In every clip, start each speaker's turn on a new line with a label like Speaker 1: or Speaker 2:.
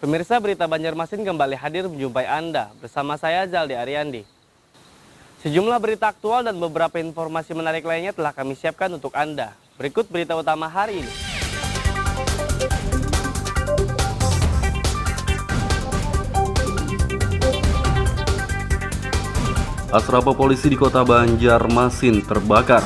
Speaker 1: Pemirsa, berita Banjarmasin kembali hadir menjumpai Anda bersama saya Zaldi Ariandi. Sejumlah berita aktual dan beberapa informasi menarik lainnya telah kami siapkan untuk Anda. Berikut berita utama hari ini.
Speaker 2: Asrama polisi di kota Banjarmasin terbakar.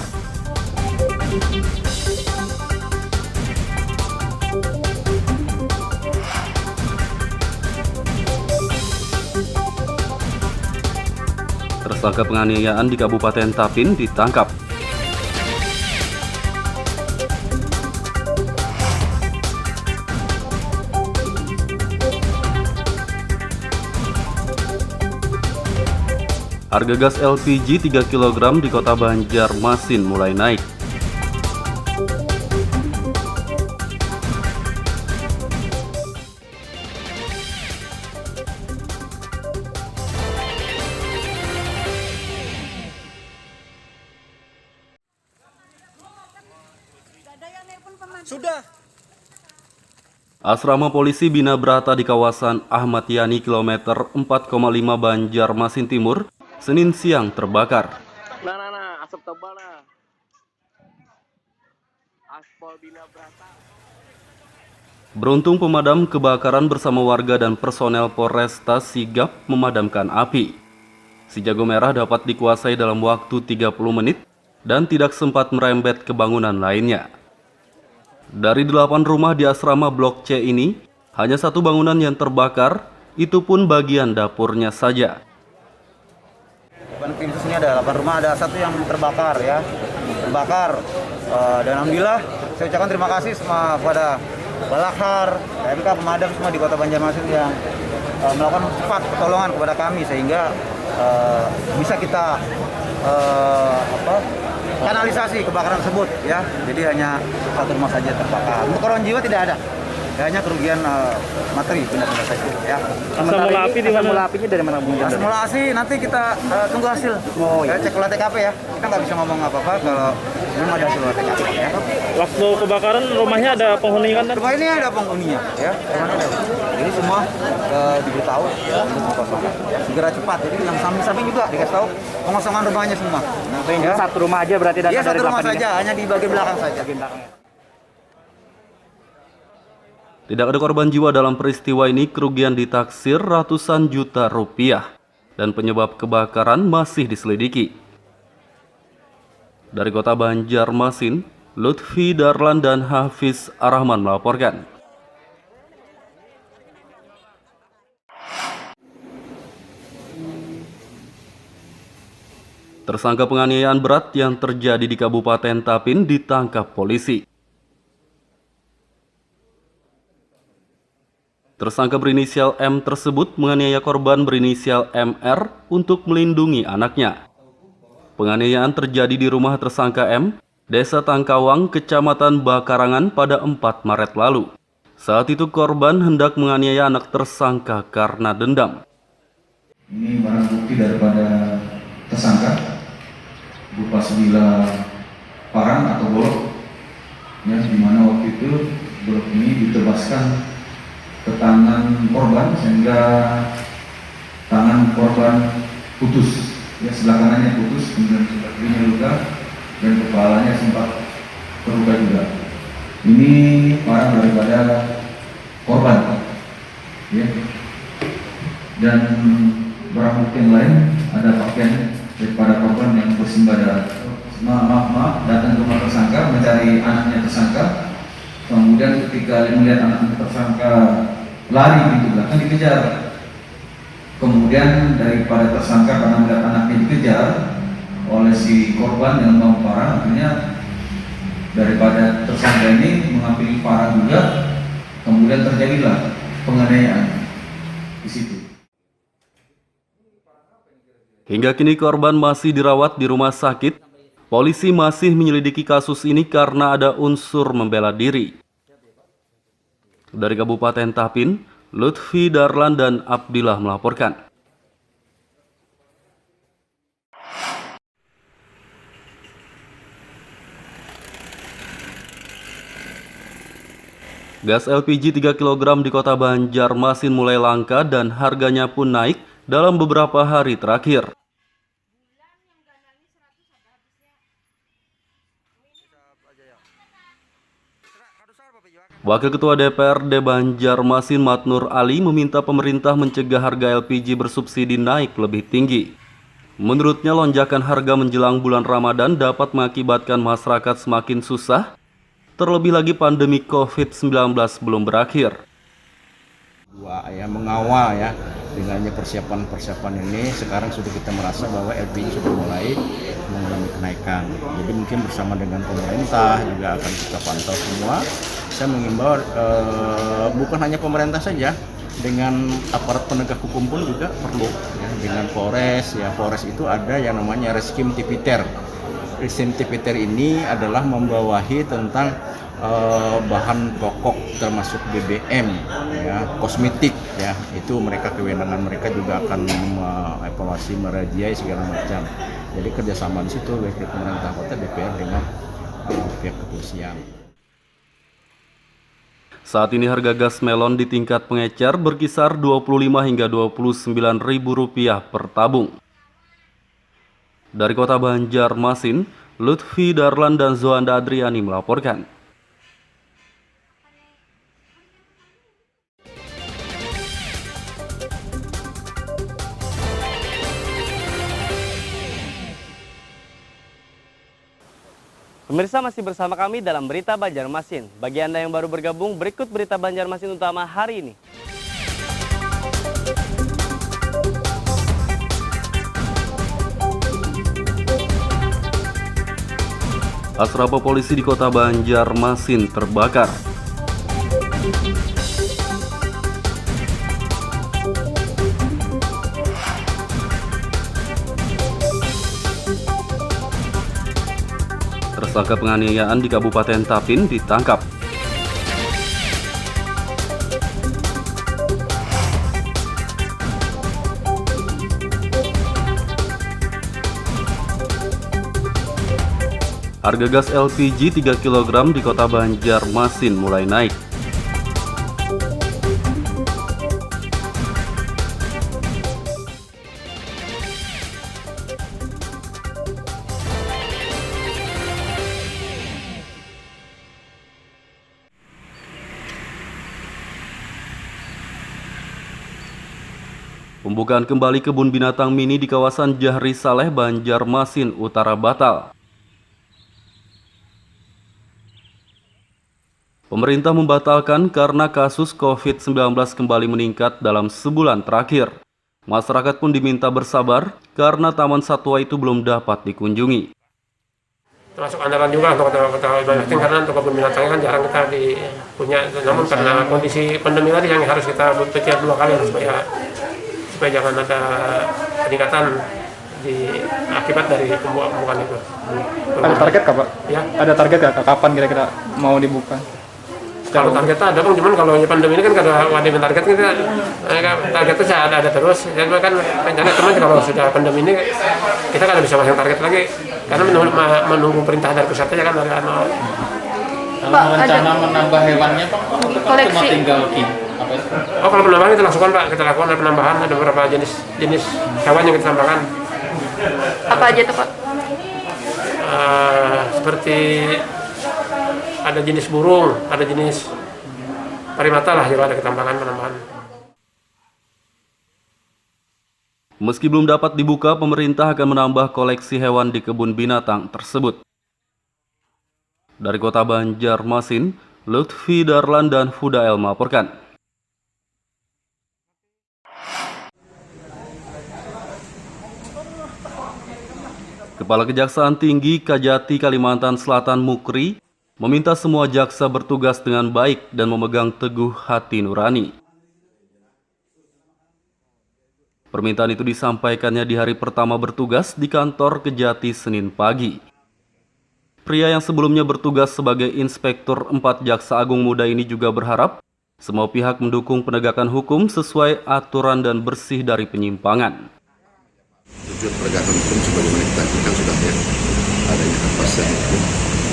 Speaker 2: Tersangka penganiayaan di Kabupaten Tapin ditangkap. Harga gas LPG 3 kg di kota Banjarmasin mulai naik.
Speaker 3: Sudah.
Speaker 2: Asrama polisi Bina Brata di kawasan Ahmad Yani kilometer 4,5 Banjarmasin Timur, Senin siang terbakar.
Speaker 1: Asap tebal Aspol Bina Brata.
Speaker 2: Beruntung pemadam kebakaran bersama warga dan personel Polresta sigap memadamkan api. Si jago merah dapat dikuasai dalam waktu 30 menit dan tidak sempat merembet ke bangunan lainnya. Dari 8 rumah di asrama Blok C ini, hanya satu bangunan yang terbakar, itu pun bagian dapurnya saja.
Speaker 3: Tim sus ini ada 8 rumah, ada satu yang terbakar ya. Terbakar. Dan alhamdulillah saya ucapkan terima kasih semua kepada Balakhar, PMK, pemadam semua di Kota Banjarmasin yang melakukan cepat pertolongan kepada kami sehingga bisa kita kanalisasi kebakaran tersebut ya. Jadi hanya satu rumah saja terbakar. Untuk korban jiwa tidak ada. Hanya kerugian materi benda-benda saja ya.
Speaker 4: Asal api di mana? Asal apinya dari mana, Bung?
Speaker 3: Asal api nanti kita tunggu hasil. Ya, cek olah TKP ya. Kita nggak bisa ngomong apa-apa kalau belum ada hasil olah TKP ya.
Speaker 4: Waktu kebakaran rumahnya ada penghuni kan?
Speaker 3: Rumah ini ada penghuninya ya. Rumahnya ada. Jadi semua diberitahu untuk mengosongkan. Ya, segera cepat. Jadi yang samping-samping juga dikasih tahu pengosongan rumahnya semua.
Speaker 4: Ya. Satu rumah aja berarti
Speaker 3: Iya, satu rumah saja, hanya di bagian belakang saja.
Speaker 2: Tidak ada korban jiwa dalam peristiwa ini, kerugian ditaksir ratusan juta rupiah dan penyebab kebakaran masih diselidiki. Dari kota Banjarmasin, Lutfi Darlan dan Hafiz Arahman melaporkan. Tersangka penganiayaan berat yang terjadi di Kabupaten Tapin ditangkap polisi. Tersangka berinisial M tersebut menganiaya korban berinisial MR untuk melindungi anaknya. Penganiayaan terjadi di rumah tersangka M, Desa Tangkawang, Kecamatan Bakarangan pada 4 Maret lalu. Saat itu korban hendak menganiaya anak tersangka karena dendam.
Speaker 5: Ini barang bukti daripada tersangka berupa sebilah parang atau golok, ya, di mana waktu itu golok ini ditebaskan ke tangan korban sehingga tangan korban putus, ya, sebelah kanannya putus, kemudian sebelah kirinya luka dan kepalanya sempat terluka juga. Ini parang daripada korban, ya. Dan barang bukti yang lain ada pakaian daripada korban yang bersimbah darah. Maaf, datang ke rumah tersangka mencari anaknya tersangka. Kemudian ketika melihat anak tersangka lari di belakang dikejar. Kemudian daripada tersangka karena melihat anaknya dikejar oleh si korban yang membawa parang, akhirnya daripada tersangka ini mengambil parang juga. Kemudian terjadilah penganiayaan di situ.
Speaker 2: Hingga kini korban masih dirawat di rumah sakit. Polisi masih menyelidiki kasus ini karena ada unsur membela diri. Dari Kabupaten Tapin, Lutfi Darlan dan Abdillah melaporkan. Gas LPG 3 kg di kota Banjarmasin mulai langka dan harganya pun naik dalam beberapa hari terakhir. Wakil Ketua DPRD Banjarmasin Matnur Ali meminta pemerintah mencegah harga LPG bersubsidi naik lebih tinggi. Menurutnya lonjakan harga menjelang bulan Ramadan dapat mengakibatkan masyarakat semakin susah, terlebih lagi pandemi COVID-19 belum berakhir.
Speaker 6: Mengawal dengannya persiapan ini sekarang sudah kita merasa bahwa LPG sudah mulai mengalami kenaikan. Jadi mungkin bersama dengan pemerintah juga akan kita pantau semua. Saya mengimbau bukan hanya pemerintah saja, dengan aparat penegak hukum pun juga perlu dengan Polres. Polres itu ada yang namanya Reskim Tipiter. Reskim Tipiter ini adalah membawahi tentang bahan pokok termasuk BBM, kosmetik, itu mereka kewenangan mereka juga akan mengevaluasi, merajai segala macam. Jadi kerjasama di situ baik dari pemerintah kota, DPR dengan pihak kepolisian.
Speaker 2: Saat ini harga gas melon di tingkat pengecer berkisar Rp25 hingga Rp29.000 per tabung. Dari kota Banjarmasin, Lutfi Darlan dan Zoanda Adriani melaporkan.
Speaker 1: Pemirsa masih bersama kami dalam Berita Banjarmasin. Bagi Anda yang baru bergabung, berikut Berita Banjarmasin utama hari ini.
Speaker 2: Asrama polisi di kota Banjarmasin terbakar. Tersangka penganiayaan di Kabupaten Tapin ditangkap. Harga gas LPG 3 kg di kota Banjarmasin mulai naik. Pembukaan kembali kebun binatang mini di kawasan Jahri Saleh, Banjarmasin Utara batal. Pemerintah membatalkan karena kasus COVID-19 kembali meningkat dalam sebulan terakhir. Masyarakat pun diminta bersabar karena taman satwa itu belum dapat dikunjungi.
Speaker 7: Termasuk andalan juga untuk kota Banjarmasin karena untuk kebun binatangnya kan jarang kita punya. Namun karena kondisi pandemi tadi yang harus kita pikir 2 kali supaya jangan ada peningkatan akibat dari pembukaan itu.
Speaker 4: Ada target nggak, Pak?
Speaker 7: Ya.
Speaker 4: Ada target nggak? Kapan kira-kira mau dibuka?
Speaker 7: Kalau targetnya ada, cuman kalau pandemi ini kan kalau ada target targetnya ada terus. Jadi kan rencana cuman kalau sudah pandemi ini kita kan bisa masang target lagi karena menunggu perintah dari pusat aja kan ada.
Speaker 8: Kalau rencana menambah hewannya, Pak, cuma tinggal
Speaker 7: Oh, kalau penambahan kita langsungkan, Pak. Kita lakukan ada penambahan, ada beberapa jenis hewan yang kita tambahkan.
Speaker 8: Apa aja tuh, Pak?
Speaker 7: Seperti ada jenis burung, ada jenis primata lah, juga ada penambahan.
Speaker 2: Meski belum dapat dibuka, pemerintah akan menambah koleksi hewan di kebun binatang tersebut. Dari kota Banjarmasin, Lutfi Darlan dan Fudael melaporkan. Kepala Kejaksaan Tinggi Kajati Kalimantan Selatan Mukri meminta semua jaksa bertugas dengan baik dan memegang teguh hati nurani. Permintaan itu disampaikannya di hari pertama bertugas di kantor Kejati Senin pagi. Pria yang sebelumnya bertugas sebagai Inspektur 4 Jaksa Agung Muda ini juga berharap semua pihak mendukung penegakan hukum sesuai aturan dan bersih dari penyimpangan.
Speaker 9: Tujuan penegakan hukum sebagaimana kita kan sudah ya, adanya kepastian hukum,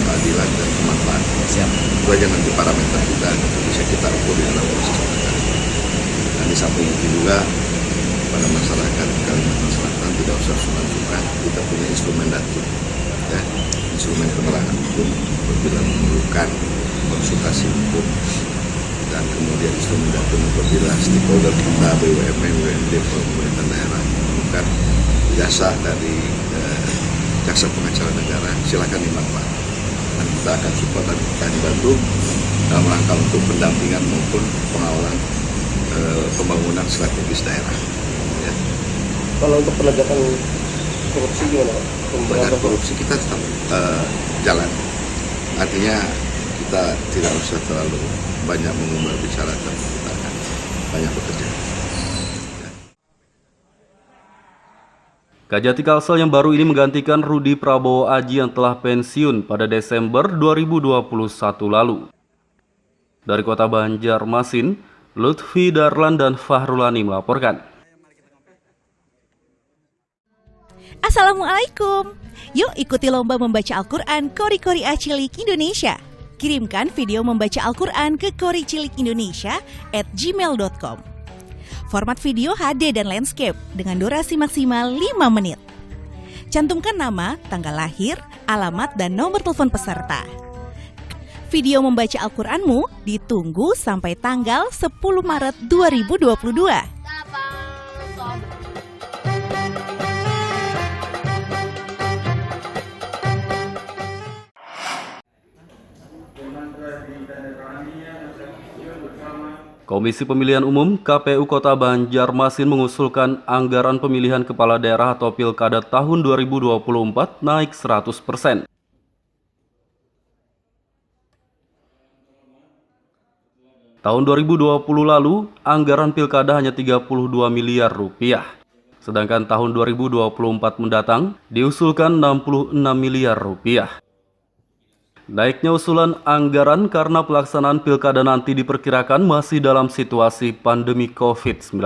Speaker 9: keadilan dan kemanfaatan. Itu aja nanti parameter kita bisa kita ukur di dalam proses penegakan. Dan di samping itu juga pada masyarakat Kalimantan Selatan tidak usah sungkan-sungkan, kita punya instrumen datum, ya, instrumen penerangan hukum apabila memerlukan konsultasi hukum, dan kemudian instrumen datum apabila stakeholder kita BUMN, BUMD, pemerintah daerah memerlukan jasa dari jaksa pengacara negara, silakan dimanfaatkan. Dan kita akan support dan kita bantu dalam rangka untuk pendampingan maupun pengawalan pembangunan strategis daerah. Ya.
Speaker 10: Kalau untuk penegakan korupsi gimana?
Speaker 9: Penegakan korupsi kita tetap jalan. Artinya kita tidak usah terlalu banyak mengumbar bicara, tapi kita akan banyak bekerja.
Speaker 2: Kajati Kalsel yang baru ini menggantikan Rudi Prabowo Aji yang telah pensiun pada Desember 2021 lalu. Dari Kota Banjarmasin, Lutfi Darlan dan Fahrulani melaporkan.
Speaker 11: Assalamualaikum. Yuk ikuti lomba membaca Al-Quran Kori-Kori Cilik Indonesia. Kirimkan video membaca Al-Quran ke koricilikindonesia@gmail.com. Format video HD dan landscape dengan durasi maksimal 5 menit. Cantumkan nama, tanggal lahir, alamat, dan nomor telepon peserta. Video membaca Al-Quranmu ditunggu sampai tanggal 10 Maret 2022.
Speaker 2: Komisi Pemilihan Umum KPU Kota Banjarmasin mengusulkan anggaran pemilihan kepala daerah atau pilkada tahun 2024 naik 100%. Tahun 2020 lalu, anggaran pilkada hanya 32 miliar rupiah. Sedangkan tahun 2024 mendatang diusulkan 66 miliar rupiah. Naiknya usulan anggaran karena pelaksanaan pilkada nanti diperkirakan masih dalam situasi pandemi COVID-19,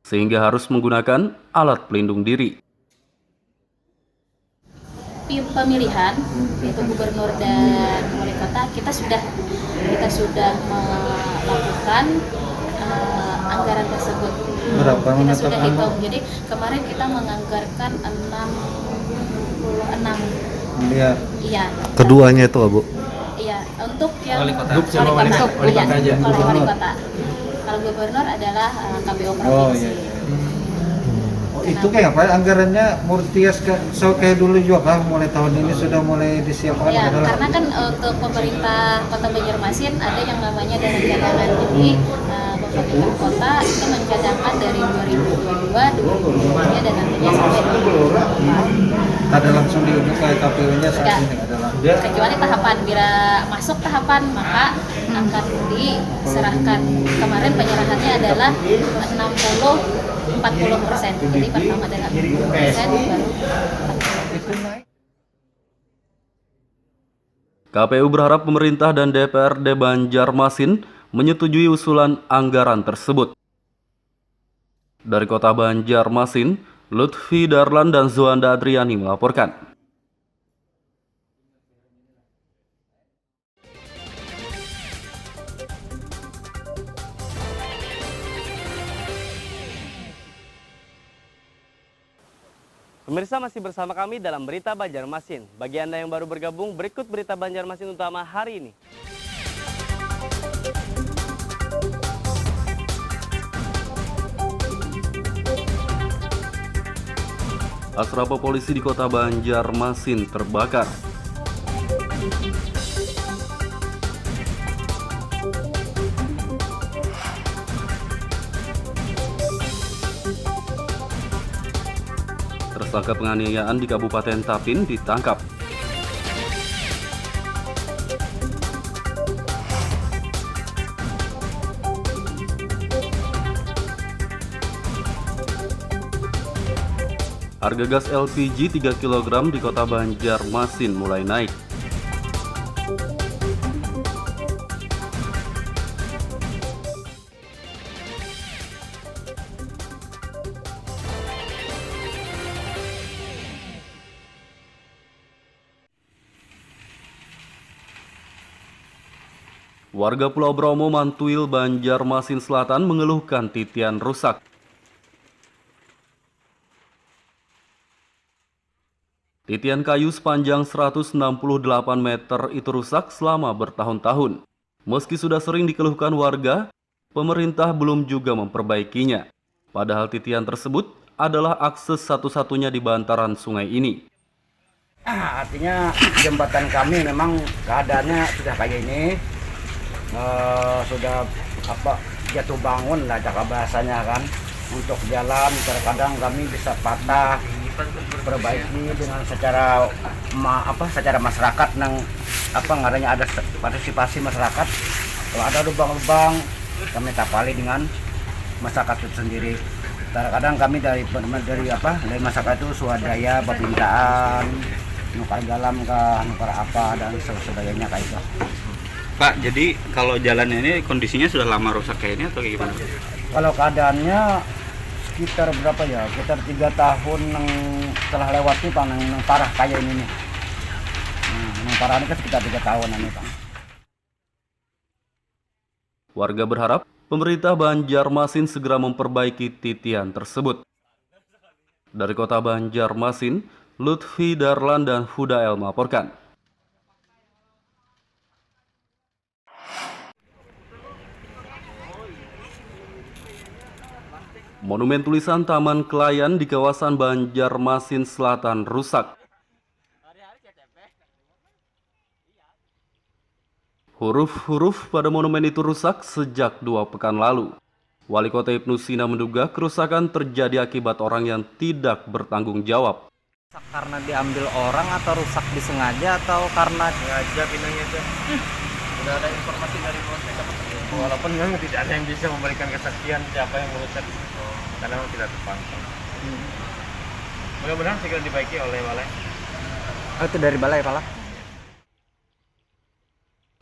Speaker 2: sehingga harus menggunakan alat pelindung diri.
Speaker 12: Pemilihan, yaitu gubernur dan wali kota, kita sudah melakukan anggaran tersebut.
Speaker 3: Berapa
Speaker 12: kita sudah hitung. Jadi kemarin kita menganggarkan 66
Speaker 3: miliar.
Speaker 12: Iya.
Speaker 10: Keduanya itu, Bu?
Speaker 12: Iya, untuk yang
Speaker 8: Wali kota.
Speaker 12: wali kota aja.
Speaker 3: Gubernur.
Speaker 12: Wali kota. Kalau gubernur adalah KPU provinsi.
Speaker 3: Oh iya. Oh, itu kayak apa? Anggarannya Murtias kayak dulu juga kah? Mulai tahun ini sudah mulai disiapkan?
Speaker 12: Ya, karena kan untuk pemerintah Kota Banjarmasin ada yang namanya dana cadangan. Jadi pemerintah kota itu mencadangkan dari 2022, 2023 dan nantinya sampai 2024.
Speaker 3: Ada langsung diunduh ke KPU-nya saat ini adalah.
Speaker 12: Kecuali tahapan, bila masuk tahapan maka akan diserahkan. Kemarin penyerahannya adalah 40%. Jadi pertama adalah 40%, baru 40%.
Speaker 2: KPU berharap pemerintah dan DPRD Banjarmasin menyetujui usulan anggaran tersebut. Dari Kota Banjarmasin, Lutfi Darlan dan Zuanda Adriani melaporkan.
Speaker 1: Pemirsa masih bersama kami dalam Berita Banjarmasin. Bagi Anda yang baru bergabung, berikut Berita Banjarmasin utama hari ini.
Speaker 2: Asrama polisi di Kota Banjarmasin terbakar. Tersangka penganiayaan di Kabupaten Tapin ditangkap. Harga gas LPG 3 kg di Kota Banjarmasin mulai naik. Warga Pulau Bromo, Mantuil, Banjarmasin Selatan mengeluhkan titian rusak. Titian kayu sepanjang 168 meter itu rusak selama bertahun-tahun. Meski sudah sering dikeluhkan warga, pemerintah belum juga memperbaikinya. Padahal titian tersebut adalah akses satu-satunya di bantaran sungai ini.
Speaker 6: Artinya jembatan kami memang keadaannya sudah kayak ini, sudah jatuh bangun lah cakap bahasanya kan. Untuk jalan terkadang kami bisa patah, perbaiki dengan secara masyarakat ngaranya ada partisipasi masyarakat. Kalau ada lubang-lubang kami tapali dengan masyarakat itu sendiri. Kadang kami dari masyarakat itu swadaya babintaan nukar dalam nukar apa dan sebagainya kayak itu.
Speaker 13: Pak, jadi kalau jalannya ini kondisinya sudah lama rusak kayak ini atau kayak gimana?
Speaker 6: Kalau keadaannya sekitar berapa ya? Sekitar 3 tahun telah lewat nih Pak, yang parah kayak ini nih. Yang parah ini kan sekitar 3 tahunan nih Pak.
Speaker 2: Warga berharap pemerintah Banjarmasin segera memperbaiki titian tersebut. Dari kota Banjarmasin, Lutfi Darlan dan Hudael melaporkan. Monumen tulisan Taman Kelayan di kawasan Banjarmasin Selatan rusak. Huruf-huruf pada monumen itu rusak sejak 2 pekan lalu. Wali Kota Ibnu Sina menduga kerusakan terjadi akibat orang yang tidak bertanggung jawab.
Speaker 3: Karena diambil orang atau rusak disengaja atau karena
Speaker 10: sengaja pinangnya itu. Sudah ada informasi dari Polsek. Walaupun memang tidak ada yang bisa memberikan kesaksian siapa yang merusak, karena memang tidak terpantau. Mudah-mudahan segera dibaiki oleh balai.
Speaker 3: Itu dari balai Pak.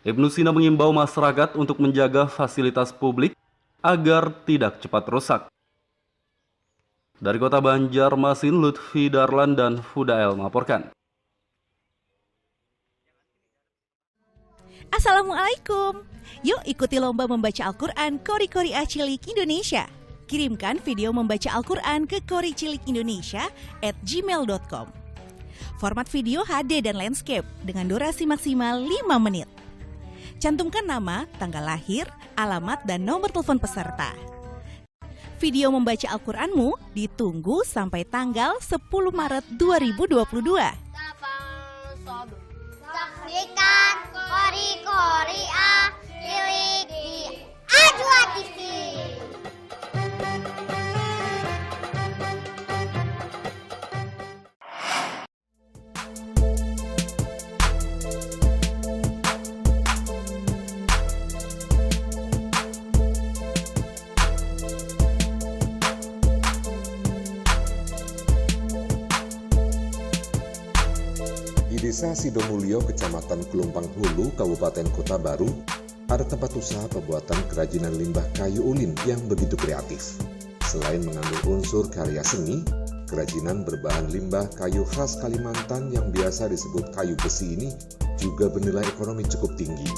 Speaker 2: Ibnu Sina mengimbau masyarakat untuk menjaga fasilitas publik agar tidak cepat rusak. Dari kota Banjarmasin, Lutfi Darlan dan Hudael melaporkan.
Speaker 11: Assalamualaikum. Yuk ikuti lomba membaca Al-Quran Kori-Kori Cilik Indonesia. Kirimkan video membaca Al-Quran ke koricilikindonesia@gmail.com. Format video HD dan landscape dengan durasi maksimal 5 menit. Cantumkan nama, tanggal lahir, alamat, dan nomor telepon peserta. Video membaca Al-Quranmu ditunggu sampai tanggal 10 Maret 2022.
Speaker 14: Saksikan Kori-Kori Cilik di A2 TV.
Speaker 15: Di Desa Sidomulyo, Kecamatan Kelumpang Hulu, Kabupaten Kota Baru, ada tempat usaha pembuatan kerajinan limbah kayu ulin yang begitu kreatif. Selain mengandung unsur karya seni, kerajinan berbahan limbah kayu khas Kalimantan yang biasa disebut kayu besi ini juga bernilai ekonomi cukup tinggi.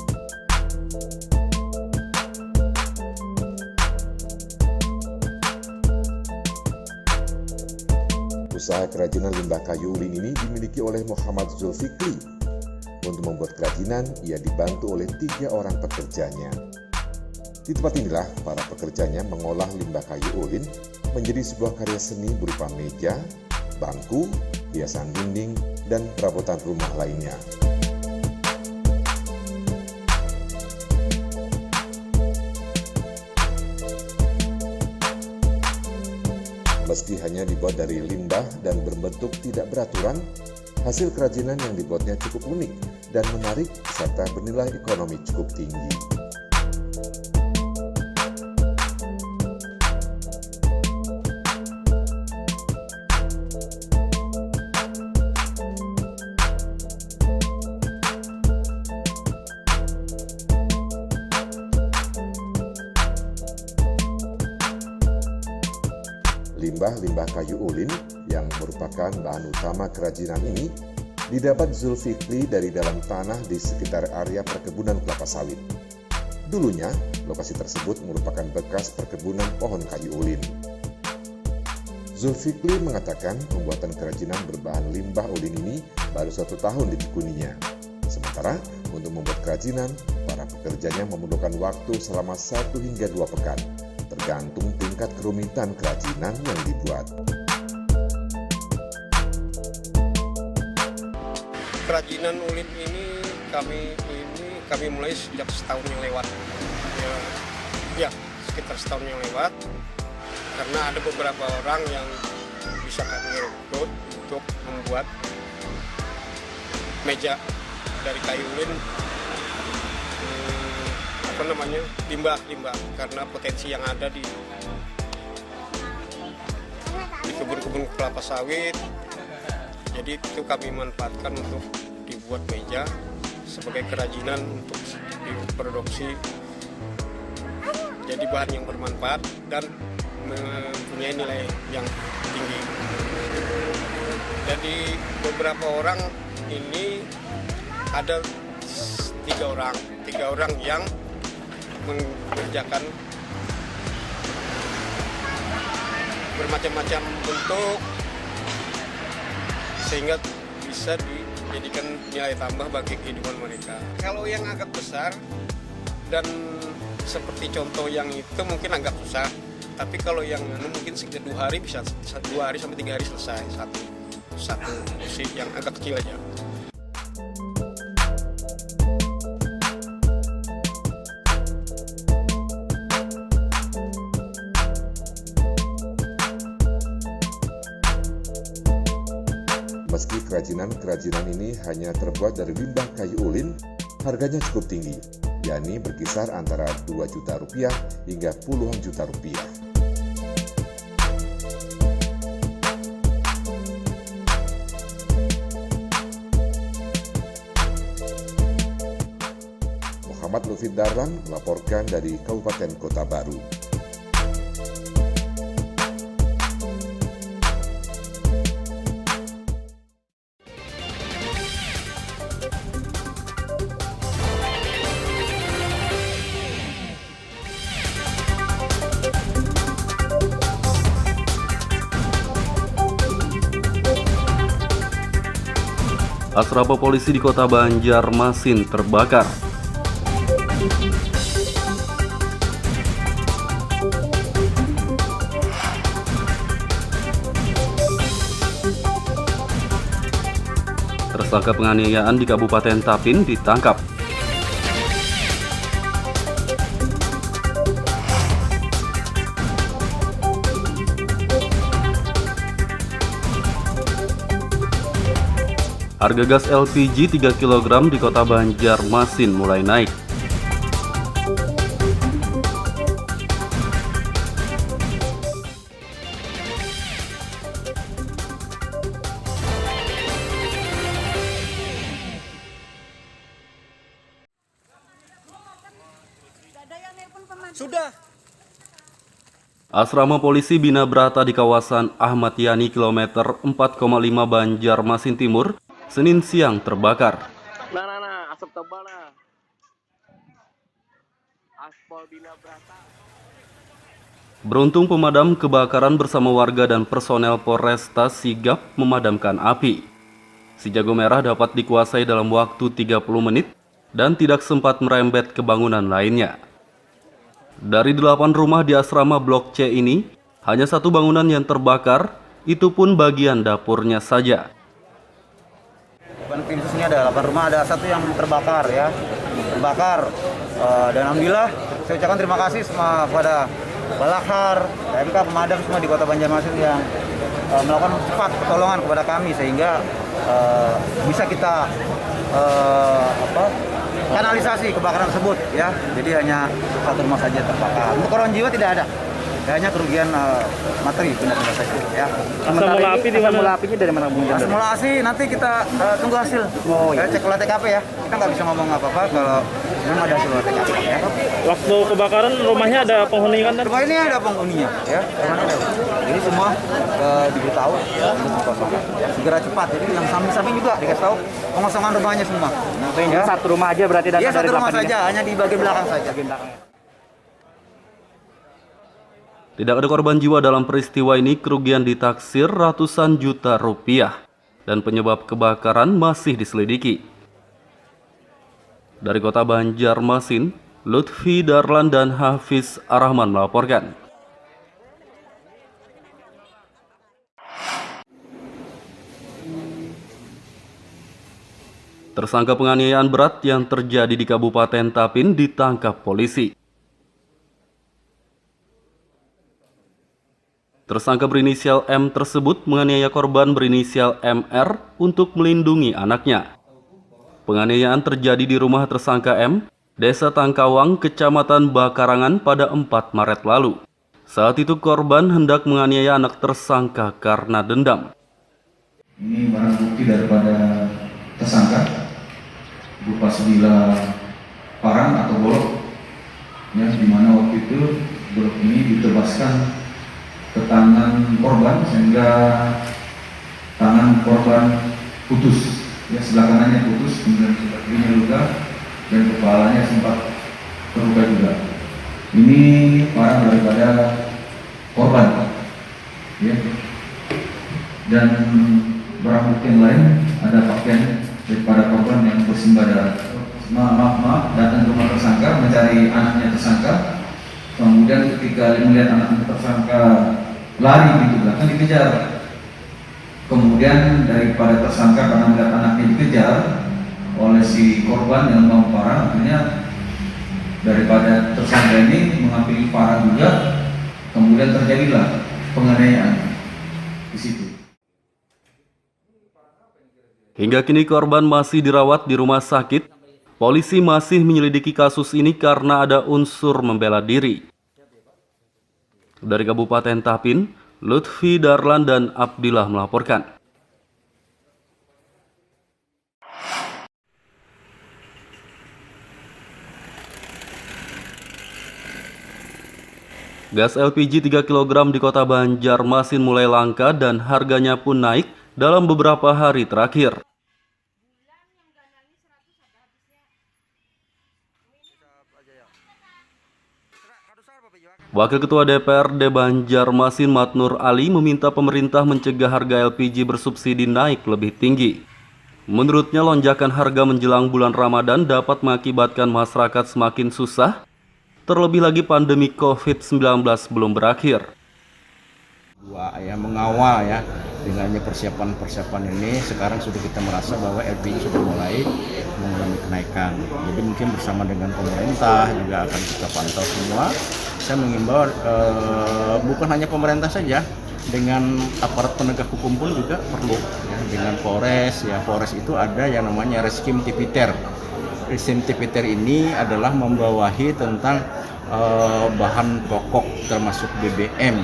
Speaker 15: Usaha kerajinan limbah kayu ulin ini dimiliki oleh Muhammad Zulfikri. Untuk membuat kerajinan, ia dibantu oleh 3 orang pekerjanya. Di tempat inilah para pekerjanya mengolah limbah kayu ulin menjadi sebuah karya seni berupa meja, bangku, hiasan dinding, dan perabotan rumah lainnya. Meski hanya dibuat dari limbah dan berbentuk tidak beraturan, hasil kerajinan yang dibuatnya cukup unik dan menarik serta bernilai ekonomi cukup tinggi. Limbah kayu ulin yang merupakan bahan utama kerajinan ini didapat Zulfikri dari dalam tanah di sekitar area perkebunan kelapa sawit. Dulunya, lokasi tersebut merupakan bekas perkebunan pohon kayu ulin. Zulfikli mengatakan pembuatan kerajinan berbahan limbah ulin ini baru 1 tahun ditekuninya. Sementara untuk membuat kerajinan, para pekerjanya memerlukan waktu selama 1 hingga 2 pekan, tergantung tingkat kerumitan kerajinan yang dibuat.
Speaker 16: Kerajinan ulin ini kami mulai sejak setahun yang lewat. Ya, sekitar setahun yang lewat. Karena ada beberapa orang yang bisa kami rekrut untuk membuat meja dari kayu ulin, limbah, karena potensi yang ada di kebun-kebun kelapa sawit. Jadi itu kami manfaatkan untuk dibuat meja sebagai kerajinan untuk diproduksi, jadi bahan yang bermanfaat dan mempunyai nilai yang tinggi. Jadi beberapa orang ini ada tiga orang yang mengerjakan bermacam-macam bentuk sehingga bisa dijadikan nilai tambah bagi kehidupan mereka. Kalau yang agak besar dan seperti contoh yang itu mungkin agak susah, tapi kalau yang mungkin sekitar 2 hari bisa 2 hari sampai 3 hari selesai satu musik yang agak kecil aja.
Speaker 15: Meski kerajinan ini hanya terbuat dari limbah kayu ulin, harganya cukup tinggi, yakni berkisar antara 2 juta rupiah hingga puluhan juta rupiah. Muhammad Lutfi Darlan melaporkan dari Kabupaten Kota Baru.
Speaker 2: Asrama polisi di Kota Banjarmasin terbakar. Tersangka penganiayaan di Kabupaten Tapin ditangkap. Harga gas LPG 3 kg di Kota Banjarmasin mulai naik.
Speaker 16: Sudah.
Speaker 2: Asrama polisi Bina Brata di kawasan Ahmad Yani kilometer 4,5 Banjarmasin Timur Senin siang terbakar.
Speaker 10: Nah, asap tebal nah. Aspal Bina Brata.
Speaker 2: Beruntung pemadam kebakaran bersama warga dan personel Polresta sigap memadamkan api. Si jago merah dapat dikuasai dalam waktu 30 menit dan tidak sempat merembet ke bangunan lainnya. Dari 8 rumah di asrama Blok C ini, hanya 1 bangunan yang terbakar, itu pun bagian dapurnya saja.
Speaker 3: Tim khususnya ada 8 rumah, ada 1 yang terbakar ya. Terbakar. Dan alhamdulillah saya ucapkan terima kasih semua kepada Balakhar, TMK, pemadam semua di Kota Banjarmasin yang melakukan cepat pertolongan kepada kami sehingga bisa kita kanalisasi kebakaran tersebut ya. Jadi hanya 1 rumah saja terbakar. Untuk korban jiwa tidak ada. hanya kerugian materi benda-benda saja ya.
Speaker 10: Asal mula api di mana? Apinya dari mana Bung?
Speaker 3: Asal mula api nanti kita tunggu hasil. Oh iya. Cek olah TKP ya. Kita nggak bisa ngomong apa-apa kalau belum ada hasil olah TKP ya.
Speaker 10: Waktu kebakaran rumahnya ada penghuni kan?
Speaker 3: Rumah ini ada penghuninya ya. Rumahnya ada. Jadi semua diberitahu untuk dikosongkan. Ya, segera cepat. Jadi yang samping-samping juga dikasih tahu pengosongan rumahnya semua.
Speaker 10: Ya. Satu rumah aja berarti
Speaker 3: ya, satu rumah saja, hanya di bagian belakang saja.
Speaker 2: Tidak ada korban jiwa dalam peristiwa ini, kerugian ditaksir ratusan juta rupiah dan penyebab kebakaran masih diselidiki. Dari kota Banjarmasin, Lutfi Darlan dan Hafiz Arrahman melaporkan. Tersangka penganiayaan berat yang terjadi di Kabupaten Tapin ditangkap polisi. Tersangka berinisial M tersebut menganiaya korban berinisial MR untuk melindungi anaknya. Penganiayaan terjadi di rumah tersangka M, Desa Tangkawang, Kecamatan Bakarangan pada 4 Maret lalu. Saat itu korban hendak menganiaya anak tersangka karena dendam.
Speaker 5: Ini barang bukti daripada tersangka berupa sebilah parang atau golok, ya, di mana waktu itu golok ini ditebaskan ke tangan korban sehingga tangan korban putus, ya, sebelah kanannya putus, kemudian sebelah kirinya luka dan kepalanya sempat terluka juga. Ini parang daripada korban, ya, dan barang bukti yang lain ada pakaian daripada korban yang bersimbah darah. Maaf, datang ke rumah tersangka mencari anaknya tersangka. Kemudian ketika melihat anaknya tersangka lari di belakang, dikejar. Kemudian daripada tersangka karena melihat anaknya dikejar oleh si korban yang membawa parang, akhirnya daripada tersangka ini mengambil parang juga. Kemudian terjadilah penganiayaan di situ.
Speaker 2: Hingga kini korban masih dirawat di rumah sakit. Polisi masih menyelidiki kasus ini karena ada unsur membela diri. Dari Kabupaten Tapin, Lutfi Darlan dan Abdillah melaporkan. Gas LPG 3 kg di kota Banjarmasin mulai langka dan harganya pun naik dalam beberapa hari terakhir. Wakil Ketua DPRD Banjarmasin Matnur Ali meminta pemerintah mencegah harga LPG bersubsidi naik lebih tinggi. Menurutnya lonjakan harga menjelang bulan Ramadan dapat mengakibatkan masyarakat semakin susah, terlebih lagi pandemi COVID-19 belum berakhir.
Speaker 6: Mengawal ya dengannya persiapan ini sekarang sudah kita merasa bahwa LPG sudah mulai mengalami kenaikan. Jadi mungkin bersama dengan pemerintah juga akan kita pantau semua. Saya mengimbau bukan hanya pemerintah saja, dengan aparat penegak hukum pun juga perlu ya, dengan Polres. Ya, Polres itu ada yang namanya Reskim Tipiter. Reskim Tipiter ini adalah membawahi tentang bahan pokok termasuk BBM,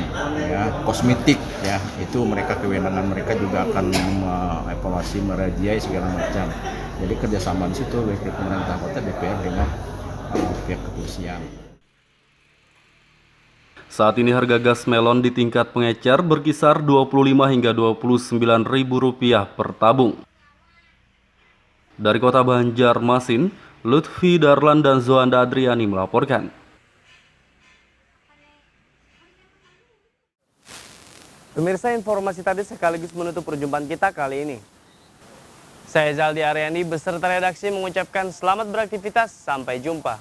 Speaker 6: ya, kosmetik, ya, itu mereka kewenangan mereka juga akan evaluasi, merajai segala macam. Jadi kerjasama di situ baik pemerintah kota, DPR dengan pihak kepolisian.
Speaker 2: Saat ini harga gas melon di tingkat pengecer berkisar Rp25 hingga Rp29.000 per tabung. Dari kota Banjarmasin, Lutfi Darlan dan Zoanda Adriani melaporkan.
Speaker 1: Pemirsa, informasi tadi sekaligus menutup perjumpaan kita kali ini. Saya Zaldi Aryani beserta redaksi mengucapkan selamat beraktivitas, sampai jumpa.